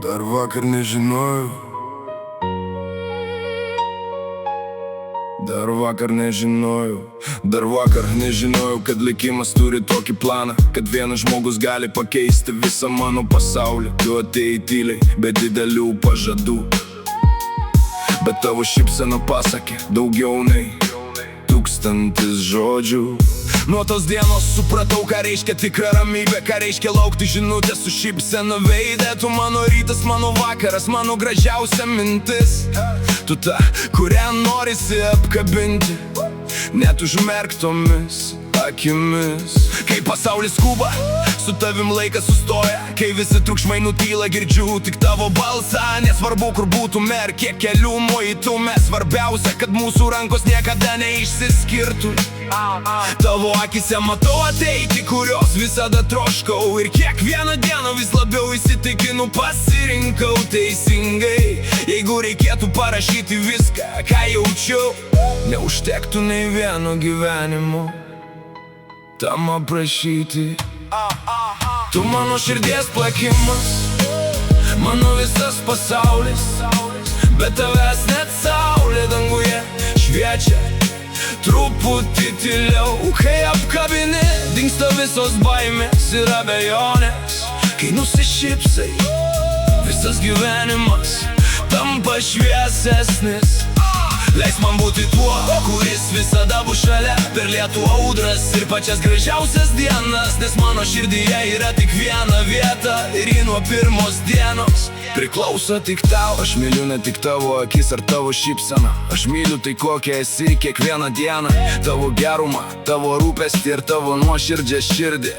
Dar vakar nežinojau. Dar vakar nežinojau, kad likimas turi tokį planą, kad vienas žmogus gali pakeisti visą mano pasaulį. Tu atėjai tyliai, be didelių pažadų, bet tavo šypsena pasakė daugiau nei 1000 žodžių. Nuo tos dienos supratau, ką reiškia tikra ramybė, ką reiškia laukti žinutę su šypsena veide. Tu mano rytas, mano vakaras, mano gražiausia mintis. Tu ta, kurią norisi apkabinti, net užmerktomis akimis. Kai pasaulis skuba, su tavim laikas sustoja. Kai visi triukšmai nutyla, girdžiu tik tavo balsą. Nesvarbu, kur būtume ir kiek kelių nueitume, svarbiausia, kad mūsų rankos niekada neišsiskirtų. Tavo akise matau ateitį, kurios visada troškau, ir kiekvieną dieną vis labiau įsitikinu, pasirinkau teisingai. Jeigu reikėtų parašyti viską, ką jaučiu, neužtektų nei vieno gyvenimo tam aprašyti. Tu mano širdies plakimas, mano visas pasaulis, bet tavęs net saulė danguje šviečia truputį tyliau. Kai apkabini, dingsta visos baimės ir abejonės. Kai nusišypsai, visas gyvenimas tampa šviesesnis. Leis man būti tuo, kuris visada bus šalia per lietų audras ir pačias gražiausias dienas. Nes mano širdyje yra tik viena vieta, ir ji nuo pirmos dienos priklauso tik tau. Aš myliu ne tik tavo akis ar tavo šypseną, aš myliu tai, kokia esi kiekvieną dieną. Tavo gerumą, tavo rūpestį ir tavo nuoširdžią širdį,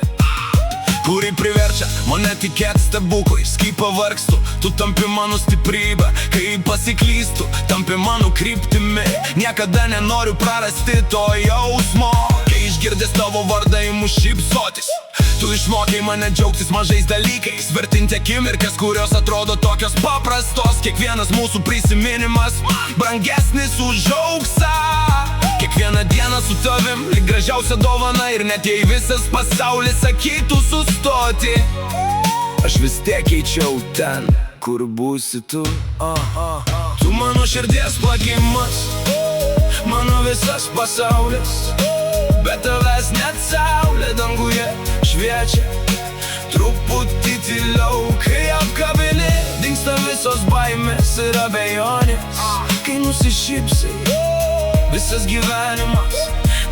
kuri priverčia mane tikėti stebuklais. Kai pavargstu, tu tampi mano stiprybė, kai pasiklystu, tampi mano kryptimi. Niekada nenoriu prarasti to jausmo, kai išgirdęs tavo vardą imu šypsotis. Tu išmokei mane džiaugtis mažais dalykais, vertinti akimirkas, kurios atrodo tokios paprastos. Kiekvienas mūsų prisiminimas brangesnis už auksą. Kiekvieną dieną su tavim lyg gražiausia dovana, ir net jei visas pasaulis sakytų sustoti, aš vis tiek eičiau ten, kur būsi tu. Tu mano širdies plakimas, mano visas pasaulis, bet tavęs net saulė danguje šviečia truputį tyliau. Kai apkabini, dingsta visos baimės ir abejonės. Kai nusišypsai, visas gyvenimas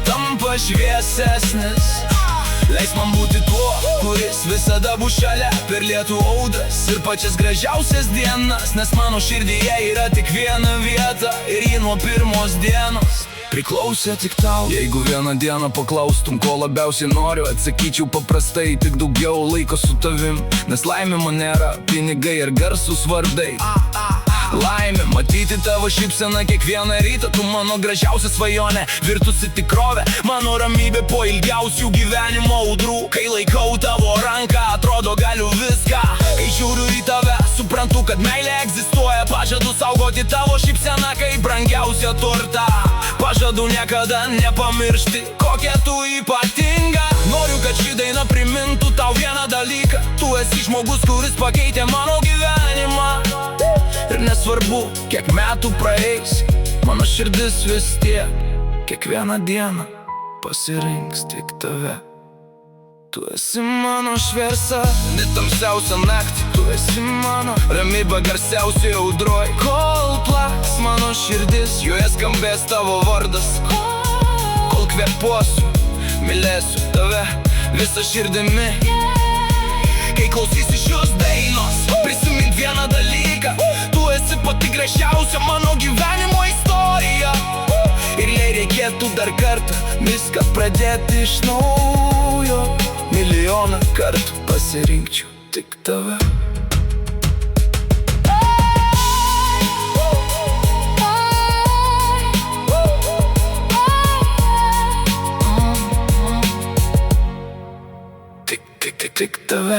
tampa šviesesnis. Leis man būti tuo, kuris visada bus šalia per lietų audras ir pačias gražiausias dienas. Nes mano širdyje yra tik viena vieta, ir ji nuo pirmos dienos priklausė tik tau. Jeigu vieną dieną paklaustum, ko labiausiai noriu, atsakyčiau paprastai, tik daugiau laiko su tavim. Nes laimė man nėra pinigai ir garsūs vardai. Laimė matyti tavo šypseną kiekvieną rytą. Tu mano gražiausia svajonė, virtusi tikrovė, mano ramybė po ilgiausių gyvenimo audrų. Kai laikau tavo ranką, atrodo galiu viską. Kai žiūriu į tave, suprantu, kad meilė egzistuoja. Pažadu saugoti tavo šypseną kaip brangiausią turtą. Pažadu niekada nepamiršti, kokia tu ypatinga. Noriu, kad ši daina primintų tau vieną dalyką: tu esi žmogus, kuris pakeitė mano gyvenimą. Ir nesvarbu, kiek metų praeis, mano širdis vis tiek kiekvieną dieną pasirinks tik tave. Tu esi mano šviesa, net tamsiausią naktį. Tu esi mano ramybė garsiausiai audroj. Kol plaks mano širdis, joje skambės tavo vardas. Kol kvėpuosiu, mylėsiu tave visą širdimi. Kai klausysi šios dainos, prisimink vieną dalyką: tu esi pati gražiausia mano gyvenimo istorija. Ir jei reikėtų dar kartą viską pradėti iš naujo, milijoną kartų pasirinkčiau tik tave. Tik tave.